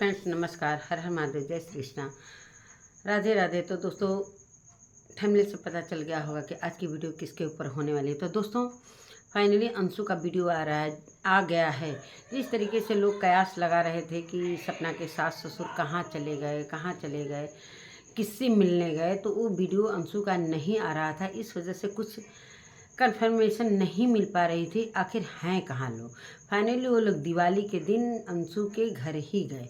Friends, नमस्कार। हर हर महादेव, जय श्री कृष्णा, राधे राधे। तो दोस्तों, थंबनेल से पता चल गया होगा कि आज की वीडियो किसके ऊपर होने वाली है। तो दोस्तों, फाइनली अंशु का वीडियो आ गया है। जिस तरीके से लोग कयास लगा रहे थे कि सपना के सास ससुर कहाँ चले गए, किससे मिलने गए, तो वो वीडियो अंशु का नहीं आ रहा था। इस वजह से कुछ कंफर्मेशन नहीं मिल पा रही थी, आखिर हैं कहाँ लोग। फाइनली वो लोग दिवाली के दिन अंशु के घर ही गए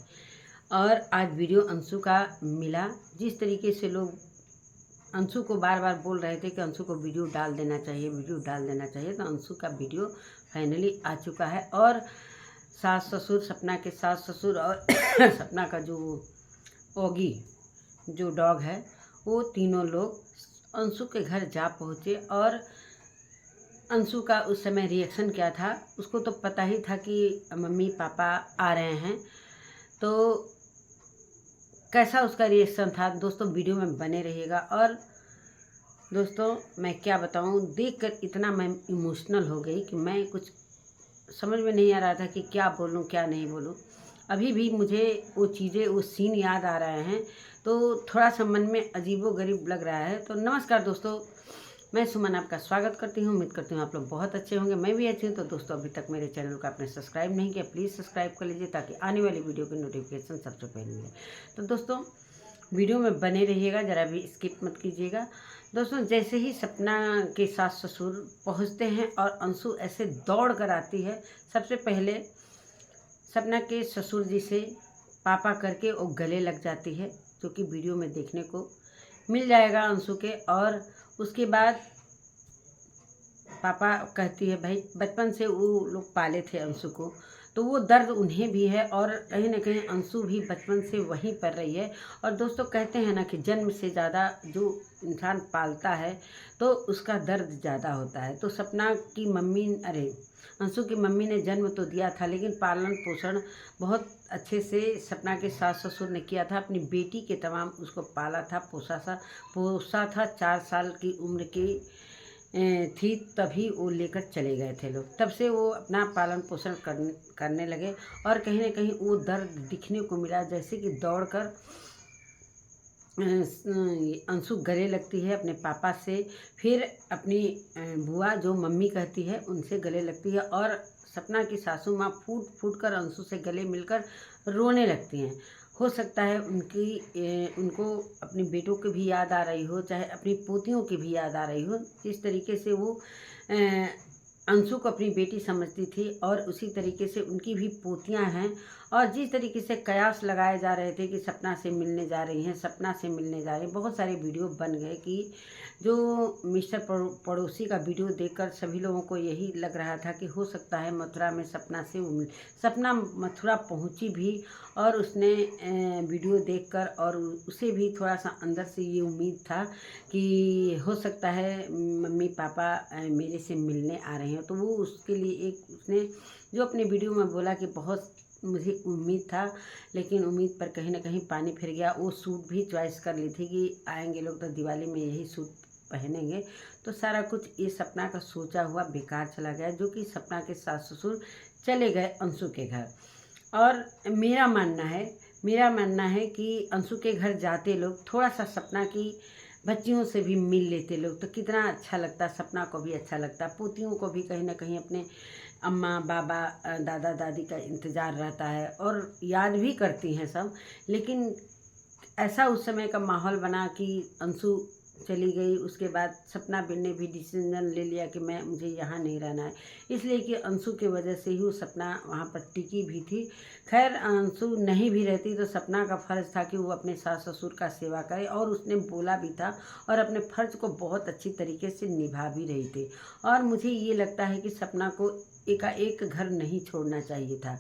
और आज वीडियो अंशु का मिला। जिस तरीके से लोग अंशु को बार बार बोल रहे थे कि अंशु को वीडियो डाल देना चाहिए, तो अंशु का वीडियो फाइनली आ चुका है। और सास ससुर, सपना के सास ससुर और सपना का जो ओगी जो डॉग है, वो तीनों लोग अंशु के घर जा पहुँचे। और अंशु का उस समय रिएक्शन क्या था, उसको तो पता ही था कि मम्मी पापा आ रहे हैं, तो कैसा उसका रिएक्शन था दोस्तों, वीडियो में बने रहिएगा। और दोस्तों, मैं क्या बताऊं, देखकर इतना मैं इमोशनल हो गई कि मैं कुछ समझ में नहीं आ रहा था कि क्या बोलूं क्या नहीं बोलूं। अभी भी मुझे वो चीज़ें, वो सीन याद आ रहे हैं, तो थोड़ा सा मन में अजीबोगरीब लग रहा है। तो नमस्कार दोस्तों, मैं सुमन आपका स्वागत करती हूँ। उम्मीद करती हूँ आप लोग बहुत अच्छे होंगे, मैं भी अच्छी हूँ। तो दोस्तों, अभी तक मेरे चैनल को आपने सब्सक्राइब नहीं किया, प्लीज़ सब्सक्राइब कर लीजिए ताकि आने वाली वीडियो की नोटिफिकेशन सबसे पहले मिले। तो दोस्तों, वीडियो में बने रहिएगा, ज़रा भी स्किप मत कीजिएगा। दोस्तों, जैसे ही सपना के सास ससुर पहुँचते हैं और अंशु ऐसे दौड़ कर आती है, सबसे पहले सपना के ससुर जी से पापा करके वो गले लग जाती है, जो कि वीडियो में देखने को मिल जाएगा अंशु के। और उसके बाद पापा कहती है, भाई बचपन से वो लोग पाले थे अंशु को, तो वो दर्द उन्हें भी है और कहीं ना कहीं अंशु भी बचपन से वहीं पर रही है। और दोस्तों, कहते हैं ना कि जन्म से ज़्यादा जो इंसान पालता है तो उसका दर्द ज़्यादा होता है। तो सपना की मम्मी, अंशु की मम्मी ने जन्म तो दिया था, लेकिन पालन पोषण बहुत अच्छे से सपना के सास ससुर ने किया था। अपनी बेटी के तमाम उसको पाला था, पोसा था। 4 साल की उम्र की थी तभी वो लेकर चले गए थे लोग। तब से वो अपना पालन पोषण करने लगे। और कहीं ना कहीं वो दर्द दिखने को मिला, जैसे कि दौड़कर अंशु गले लगती है अपने पापा से, फिर अपनी बुआ जो मम्मी कहती है उनसे गले लगती है। और सपना की सासू माँ फूट फूट कर अंशु से गले मिलकर रोने लगती हैं। हो सकता है उनको अपनी बेटों की भी याद आ रही हो, चाहे अपनी पोतियों की भी याद आ रही हो। जिस तरीके से वो अंशु को अपनी बेटी समझती थी, और उसी तरीके से उनकी भी पोतियां हैं। और जिस तरीके से कयास लगाए जा रहे थे कि सपना से मिलने जा रही हैं, बहुत सारे वीडियो बन गए कि जो मिस्टर पड़ोसी का वीडियो देखकर सभी लोगों को यही लग रहा था कि हो सकता है मथुरा में सपना मथुरा पहुंची भी, और उसने वीडियो देखकर, और उसे भी थोड़ा सा अंदर से ये उम्मीद था कि हो सकता है मम्मी पापा मेरे से मिलने आ रहे हैं। तो वो उसके लिए उसने जो अपने वीडियो में बोला कि बहुत मुझे उम्मीद था, लेकिन उम्मीद पर कहीं ना कहीं पानी फिर गया। वो सूट भी चॉइस कर ली थी कि आएंगे लोग तो दिवाली में यही सूट पहनेंगे। तो सारा कुछ ये सपना का सोचा हुआ बेकार चला गया, जो कि सपना के सास ससुर चले गए अंशु के घर। और मेरा मानना है कि अंशु के घर जाते लोग थोड़ा सा सपना की बच्चियों से भी मिल लेते लोग, तो कितना अच्छा लगता, सपना को भी अच्छा लगता, पोतियों को भी कहीं ना कहीं अपने अम्मा बाबा दादा दादी का इंतज़ार रहता है और याद भी करती हैं सब। लेकिन ऐसा उस समय का माहौल बना कि अंशु चली गई। उसके बाद सपना ने भी डिसीजन ले लिया कि मुझे यहाँ नहीं रहना है, इसलिए कि अंशु की वजह से ही वो सपना वहाँ पर टिकी भी थी। खैर, अंशु नहीं भी रहती तो सपना का फ़र्ज़ था कि वो अपने सास ससुर का सेवा करे, और उसने बोला भी था और अपने फ़र्ज़ को बहुत अच्छी तरीके से निभा भी रही थी। और मुझे ये लगता है कि सपना को एकाएक घर नहीं छोड़ना चाहिए था।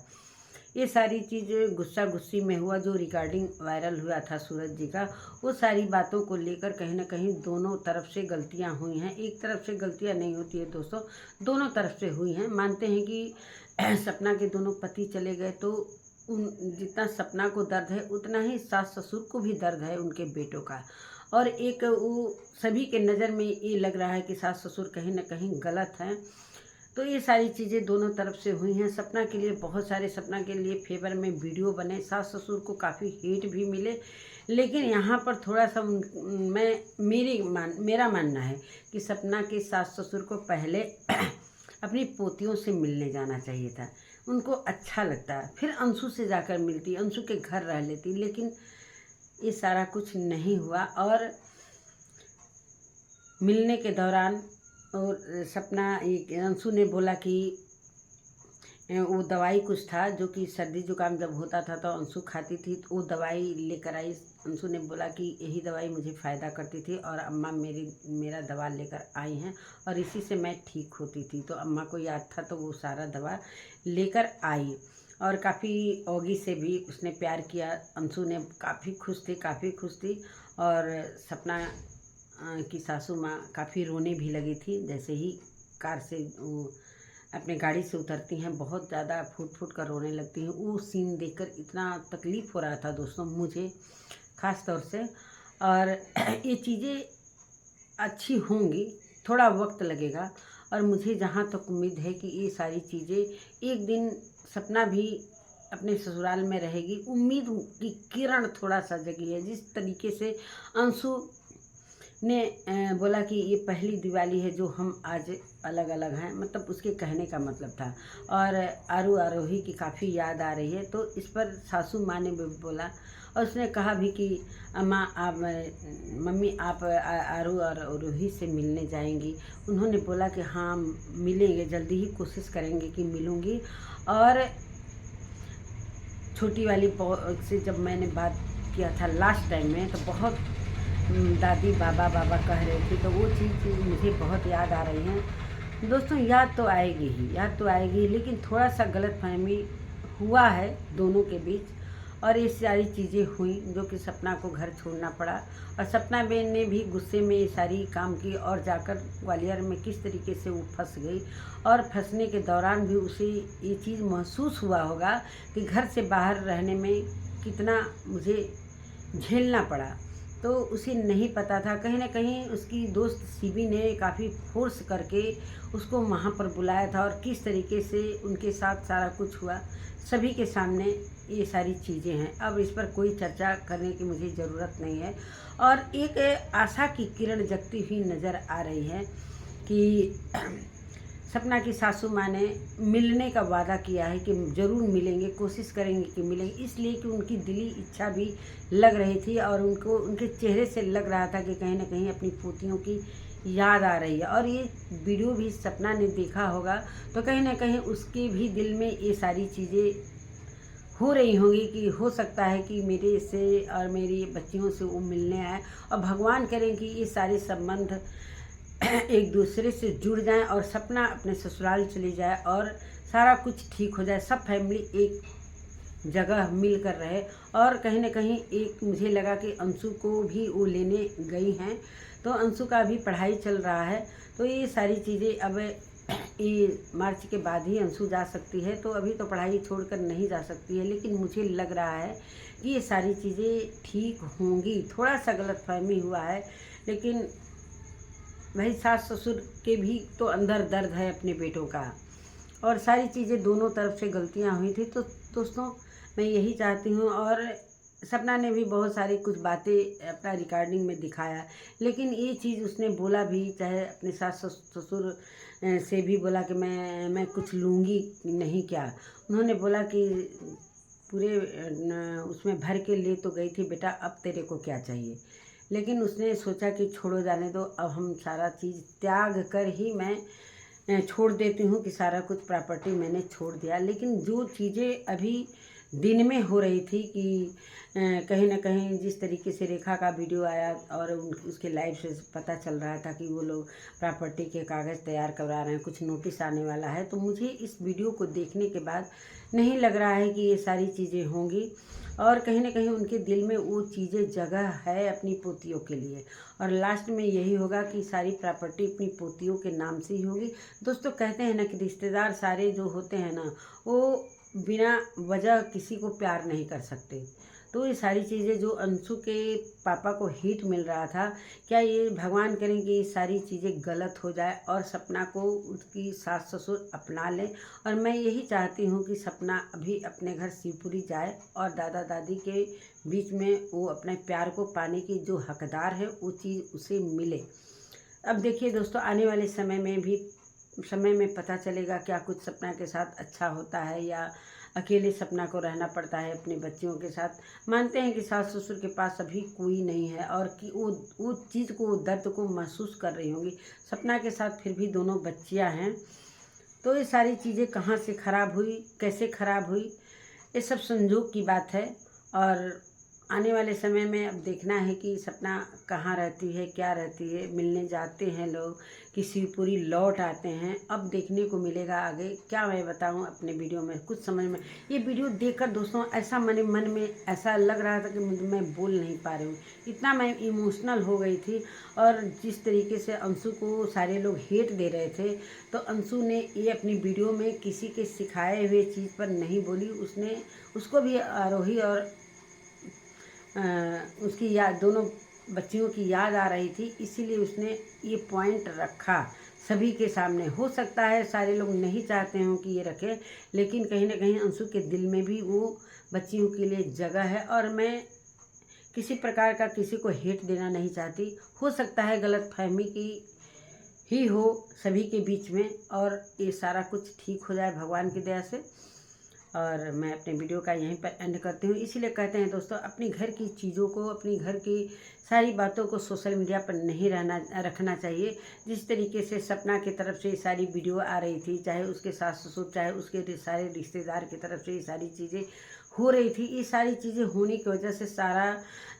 ये सारी चीज़ें गुस्सा गुस्सी में हुआ, जो रिकॉर्डिंग वायरल हुआ था सूरज जी का, वो सारी बातों को लेकर कहीं ना कहीं दोनों तरफ से गलतियां हुई हैं। एक तरफ से गलतियां नहीं होती है दोस्तों, दोनों तरफ से हुई हैं। मानते हैं कि सपना के दोनों पति चले गए, तो जितना सपना को दर्द है उतना ही सास ससुर को भी दर्द है उनके बेटों का। और वो सभी के नज़र में ये लग रहा है कि सास ससुर कहीं ना कहीं गलत हैं। तो तो ये सारी चीज़ें दोनों तरफ से हुई हैं। सपना के लिए बहुत सारे, सपना के लिए फेवर में वीडियो बने, सास ससुर को काफ़ी हेट भी मिले, लेकिन यहाँ पर थोड़ा सा मेरा मानना है कि सपना के सास ससुर को पहले अपनी पोतियों से मिलने जाना चाहिए था। उनको अच्छा लगता है, फिर अंशु से जाकर मिलती, अंशु के घर रह लेती, लेकिन ये सारा कुछ नहीं हुआ। और मिलने के दौरान और सपना, अंशु ने बोला कि वो दवाई कुछ था जो कि सर्दी जुकाम जब होता था तो अंशु खाती थी, तो वो दवाई लेकर आई। अंशु ने बोला कि यही दवाई मुझे फ़ायदा करती थी और अम्मा मेरा दवा लेकर आई हैं और इसी से मैं ठीक होती थी। तो अम्मा को याद था तो वो सारा दवा लेकर आई और काफ़ी ओगी से भी उसने प्यार किया। अंशु ने काफ़ी खुश थी और सपना की सासू माँ काफ़ी रोने भी लगी थी। जैसे ही कार से अपने गाड़ी से उतरती हैं, बहुत ज़्यादा फूट फूट कर रोने लगती हैं। वो सीन देखकर इतना तकलीफ़ हो रहा था दोस्तों मुझे ख़ास तौर से। और ये चीज़ें अच्छी होंगी, थोड़ा वक्त लगेगा और मुझे जहाँ तक उम्मीद है कि ये सारी चीज़ें एक दिन सपना भी अपने ससुराल में रहेगी। उम्मीद की किरण थोड़ा सा जगी है। जिस तरीके से अंशु ने बोला कि ये पहली दिवाली है जो हम आज अलग अलग हैं, मतलब उसके कहने का मतलब था। और आरोही की काफ़ी याद आ रही है, तो इस पर सासू माँ ने भी बोला और उसने कहा भी कि मम्मी आप आरोही से मिलने जाएंगी। उन्होंने बोला कि हाँ मिलेंगे, जल्दी ही कोशिश करेंगे कि मिलूँगी। और छोटी वाली से जब मैंने बात किया था लास्ट टाइम में, तो बहुत दादी बाबा बाबा कह रहे थे, तो वो चीज़ मुझे बहुत याद आ रही हैं दोस्तों। याद तो आएगी, लेकिन थोड़ा सा गलतफहमी हुआ है दोनों के बीच और ये सारी चीज़ें हुई जो कि सपना को घर छोड़ना पड़ा। और सपना बेन ने भी गुस्से में ये सारी काम की और जाकर ग्वालियर में किस तरीके से वो फंस गई और फंसने के दौरान भी उसे ये चीज़ महसूस हुआ होगा कि घर से बाहर रहने में कितना मुझे झेलना पड़ा। तो उसे नहीं पता था, कहीं ना कहीं उसकी दोस्त सीबी ने काफ़ी फोर्स करके उसको वहाँ पर बुलाया था और किस तरीके से उनके साथ सारा कुछ हुआ सभी के सामने ये सारी चीज़ें हैं। अब इस पर कोई चर्चा करने की मुझे ज़रूरत नहीं है। और एक आशा की किरण जगती हुई नज़र आ रही है कि सपना की सासू माँ ने मिलने का वादा किया है कि ज़रूर मिलेंगे, कोशिश करेंगे कि मिलेंगे, इसलिए कि उनकी दिली इच्छा भी लग रही थी और उनको उनके चेहरे से लग रहा था कि कहीं ना कहीं अपनी पोतियों की याद आ रही है। और ये वीडियो भी सपना ने देखा होगा तो कहीं ना कहीं उसके भी दिल में ये सारी चीज़ें हो रही होंगी कि हो सकता है कि मेरे से और मेरी बच्चियों से वो मिलने आए और भगवान करें कि ये सारे संबंध एक दूसरे से जुड़ जाएं और सपना अपने ससुराल चली जाए और सारा कुछ ठीक हो जाए, सब फैमिली एक जगह मिल कर रहे। और कहीं ना कहीं एक मुझे लगा कि अंशु को भी वो लेने गई हैं, तो अंशु का भी पढ़ाई चल रहा है, तो ये सारी चीज़ें अब ये मार्च के बाद ही अंशु जा सकती है, तो अभी तो पढ़ाई छोड़कर नहीं जा सकती है। लेकिन मुझे लग रहा है कि ये सारी चीज़ें ठीक होंगी। थोड़ा सा गलतफहमी हुआ है, लेकिन भाई सास ससुर के भी तो अंदर दर्द है अपने बेटों का और सारी चीज़ें दोनों तरफ से गलतियां हुई थी। तो दोस्तों मैं यही चाहती हूँ। और सपना ने भी बहुत सारी कुछ बातें अपना रिकॉर्डिंग में दिखाया, लेकिन ये चीज़ उसने बोला भी, चाहे अपने सास ससुर से भी बोला कि मैं कुछ लूँगी नहीं क्या। उन्होंने बोला कि पूरे उसमें भर के ले तो गई थी बेटा, अब तेरे को क्या चाहिए। लेकिन उसने सोचा कि छोड़ो जाने दो, अब हम सारा चीज़ त्याग कर ही मैं छोड़ देती हूँ कि सारा कुछ प्रॉपर्टी मैंने छोड़ दिया। लेकिन जो चीज़ें अभी दिन में हो रही थी कि कहीं ना कहीं जिस तरीके से रेखा का वीडियो आया और उसके लाइव से पता चल रहा था कि वो लोग प्रॉपर्टी के कागज़ तैयार करवा रहे हैं, कुछ नोटिस आने वाला है, तो मुझे इस वीडियो को देखने के बाद नहीं लग रहा है कि ये सारी चीज़ें होंगी। और कहीं ना कहीं उनके दिल में वो चीज़ें जगह है अपनी पोतियों के लिए, और लास्ट में यही होगा कि सारी प्रॉपर्टी अपनी पोतियों के नाम से ही होगी। दोस्तों कहते हैं ना कि रिश्तेदार सारे जो होते हैं ना, वो बिना वजह किसी को प्यार नहीं कर सकते। तो ये सारी चीज़ें जो अंशु के पापा को हिट मिल रहा था, क्या ये भगवान करें कि ये सारी चीज़ें गलत हो जाए और सपना को उसकी सास ससुर अपना लें। और मैं यही चाहती हूँ कि सपना अभी अपने घर शिवपुरी जाए और दादा दादी के बीच में वो अपने प्यार को पाने की जो हकदार है वो चीज़ उसे मिले। अब देखिए दोस्तों, आने वाले समय में पता चलेगा क्या कुछ सपना के साथ अच्छा होता है या अकेले सपना को रहना पड़ता है अपने बच्चियों के साथ। मानते हैं कि सास ससुर के पास अभी कोई नहीं है और कि वो चीज़ को, दर्द को महसूस कर रही होंगी। सपना के साथ फिर भी दोनों बच्चियां हैं। तो ये सारी चीज़ें कहाँ से ख़राब हुई, कैसे ख़राब हुई, ये सब संजोग की बात है। और आने वाले समय में अब देखना है कि सपना कहाँ रहती है, क्या रहती है। मिलने जाते हैं लोग कि शिवपुरी लौट आते हैं, अब देखने को मिलेगा आगे। क्या मैं बताऊं, अपने वीडियो में कुछ समझ में, ये वीडियो देखकर दोस्तों ऐसा मन में ऐसा लग रहा था कि मैं बोल नहीं पा रही हूँ, इतना मैं इमोशनल हो गई थी। और जिस तरीके से अंशु को सारे लोग हेट दे रहे थे, तो अंशु ने ये अपनी वीडियो में किसी के सिखाए हुए चीज़ पर नहीं बोली। उसको भी आरोही और उसकी याद, दोनों बच्चियों की याद आ रही थी, इसीलिए उसने ये पॉइंट रखा सभी के सामने। हो सकता है सारे लोग नहीं चाहते हों कि ये रखे, लेकिन कहीं ना कहीं अंशु के दिल में भी वो बच्चियों के लिए जगह है। और मैं किसी प्रकार का किसी को हेट देना नहीं चाहती। हो सकता है गलतफहमी की ही हो सभी के बीच में, और ये सारा कुछ ठीक हो जाए भगवान की दया से। और मैं अपने वीडियो का यहीं पर एंड करती हूँ। इसीलिए कहते हैं दोस्तों, अपनी घर की चीज़ों को, अपनी घर की सारी बातों को सोशल मीडिया पर नहीं रखना चाहिए। जिस तरीके से सपना की तरफ से ये सारी वीडियो आ रही थी, चाहे उसके सास ससुर, चाहे उसके सारे रिश्तेदार की तरफ से ये सारी चीज़ें हो रही थी, ये सारी चीज़ें होने की वजह से सारा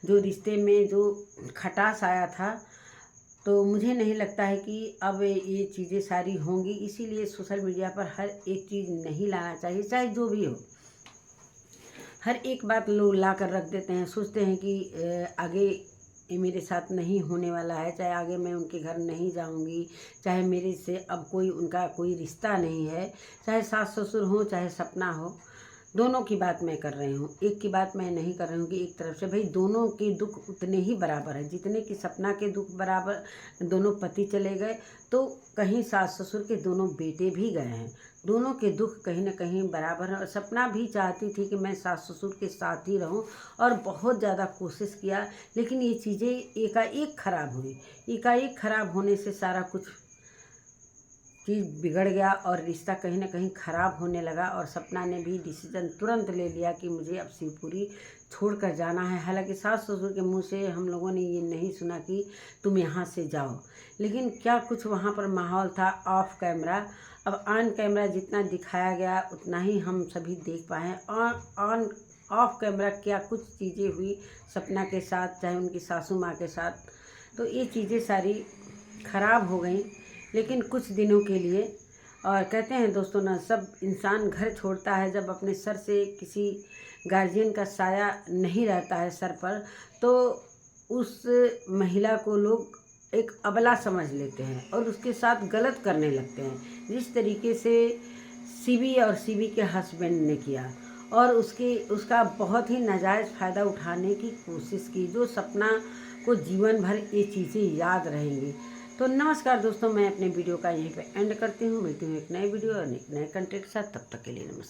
जो रिश्ते में जो खटास आया था, तो मुझे नहीं लगता है कि अब ये चीज़ें सारी होंगी। इसीलिए सोशल मीडिया पर हर एक चीज़ नहीं लाना चाहिए, चाहे जो भी हो। हर एक बात लोग ला कर रख देते हैं, सोचते हैं कि आगे ये मेरे साथ नहीं होने वाला है, चाहे आगे मैं उनके घर नहीं जाऊंगी, चाहे मेरे से अब कोई उनका कोई रिश्ता नहीं है, चाहे सास ससुर हो, चाहे सपना हो। दोनों की बात मैं कर रही हूँ, एक की बात मैं नहीं कर रही हूँ कि एक तरफ से। भाई दोनों के दुख उतने ही बराबर है जितने कि सपना के दुख बराबर। दोनों पति चले गए, तो कहीं सास ससुर के दोनों बेटे भी गए हैं। दोनों के दुख कहीं ना कहीं बराबर है। और सपना भी चाहती थी कि मैं सास ससुर के साथ ही रहूं, और बहुत ज़्यादा कोशिश किया, लेकिन ये चीज़ें एकाएक खराब हुई। एकाएक खराब होने से सारा कुछ चीज़ बिगड़ गया और रिश्ता कहीं ना कहीं ख़राब होने लगा। और सपना ने भी डिसीजन तुरंत ले लिया कि मुझे अब शिवपुरी छोड़कर जाना है। हालांकि सास ससुर के मुंह से हम लोगों ने ये नहीं सुना कि तुम यहाँ से जाओ, लेकिन क्या कुछ वहाँ पर माहौल था ऑफ कैमरा। अब ऑन कैमरा जितना दिखाया गया उतना ही हम सभी देख पाए। ऑन ऑफ कैमरा क्या कुछ चीज़ें हुई सपना के साथ, चाहे उनकी सासू माँ के साथ, तो ये चीज़ें सारी खराब हो गई, लेकिन कुछ दिनों के लिए। और कहते हैं दोस्तों ना, सब इंसान घर छोड़ता है जब अपने सर से किसी गार्जियन का साया नहीं रहता है सर पर, तो उस महिला को लोग एक अबला समझ लेते हैं और उसके साथ गलत करने लगते हैं। जिस तरीके से सीबी और सीबी के हस्बैंड ने किया, और उसका बहुत ही नाजायज़ फ़ायदा उठाने की कोशिश की, जो सपना को जीवन भर ये चीज़ें याद रहेंगी। तो नमस्कार दोस्तों, मैं अपने वीडियो का यहीं पे एंड करती हूँ। मिलती हूँ एक नए वीडियो और एक नए कंटेंट के साथ। तब तक के लिए नमस्कार।